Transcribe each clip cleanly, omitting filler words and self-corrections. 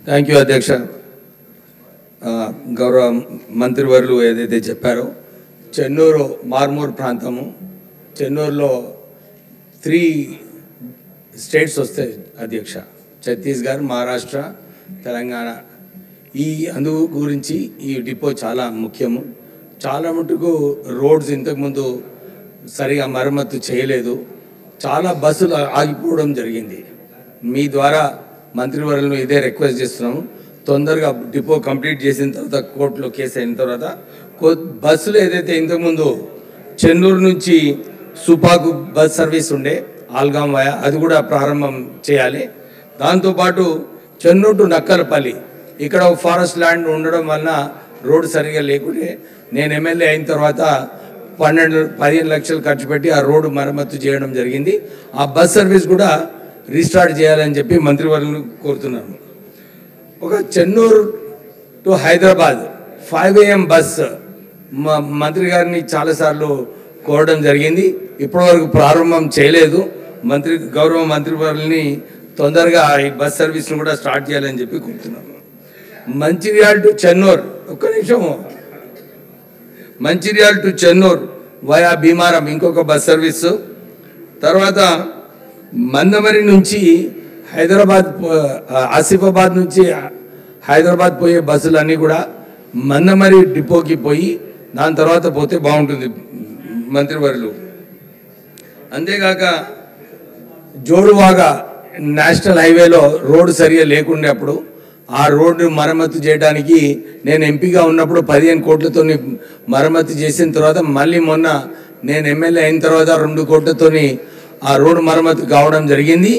Thank you అధ్యక్ష. గౌరవ మంత్రివర్యులు ఏదైతే చెప్పారో, చెన్నూరు మార్మూర్ ప్రాంతము, చెన్నూరులో 3 స్టేట్స్ వస్తాయి అధ్యక్ష, ఛత్తీస్గఢ్, మహారాష్ట్ర, తెలంగాణ. అందు గురించి ఈ డిపో చాలా ముఖ్యము. చాలా మటుకు రోడ్స్ ఇంతకుముందు సరిగా మరమ్మతు చేయలేదు, చాలా బస్సులు ఆగిపోవడం జరిగింది. మీ ద్వారా మంత్రివర్యులను ఇదే రిక్వెస్ట్ చేస్తున్నాము, తొందరగా డిపో కంప్లీట్ చేసిన తర్వాత, కోర్టులో కేసు అయిన తర్వాత బస్సులు ఏదైతే ఇంతకుముందు చెన్నూరు నుంచి సుపాకు బస్ సర్వీస్ ఉండే ఆల్గాం వాయా, అది కూడా ప్రారంభం చేయాలి. దాంతోపాటు చెన్నూరు టు నక్కలపల్లి, ఇక్కడ ఫారెస్ట్ ల్యాండ్ ఉండడం వలన రోడ్డు సరిగా లేకుంటే నేను ఎమ్మెల్యే అయిన తర్వాత 15 లక్షలు ఖర్చు పెట్టి ఆ రోడ్డు మరమ్మతు చేయడం జరిగింది. ఆ బస్ సర్వీస్ కూడా రీస్టార్ట్ చేయాలని చెప్పి మంత్రివర్యులను కోరుతున్నాను. ఒక Chennur to Hyderabad 5 AM bus మంత్రి గారిని చాలాసార్లు కోరడం జరిగింది, ఇప్పటివరకు ప్రారంభం చేయలేదు. గౌరవ మంత్రివర్యుల్ని తొందరగా ఈ బస్ సర్వీస్ను కూడా స్టార్ట్ చేయాలని చెప్పి కోరుతున్నాను. మంచిర్యాల టు చెన్నూరు, ఒక్క నిమిషం, మంచిర్యాల టు చెన్నూరు వయా భీమారం ఇంకొక బస్ సర్వీసు. తర్వాత మందమరి నుంచి హైదరాబాద్, ఆసిఫాబాద్ నుంచి హైదరాబాద్ పోయే బస్సులన్నీ కూడా మందమరి డిపోకి పోయి దాని తర్వాత పోతే బాగుంటుంది మంత్రివర్యులు. అంతేకాక జోడువాగా నేషనల్ హైవేలో రోడ్డు సరిగా లేకుండే అప్పుడు ఆ రోడ్డు మరమ్మతు చేయడానికి నేను ఎంపీగా ఉన్నప్పుడు 15 కోట్లతో మరమ్మతు చేసిన తర్వాత, మళ్ళీ మొన్న నేను ఎమ్మెల్యే అయిన తర్వాత 2 కోట్లతో ఆ రోడ్డు మరమ్మతు కావడం జరిగింది.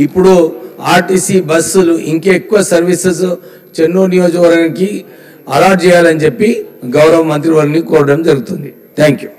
ఇప్పుడు ఆర్టీసీ బస్సులు ఇంకెక్కువ సర్వీసెస్ చెన్నూరు నియోజకవర్గానికి అలాట్ చేయాలని చెప్పి గౌరవ మంత్రివర్యుని కోరడం జరుగుతుంది. Thank you.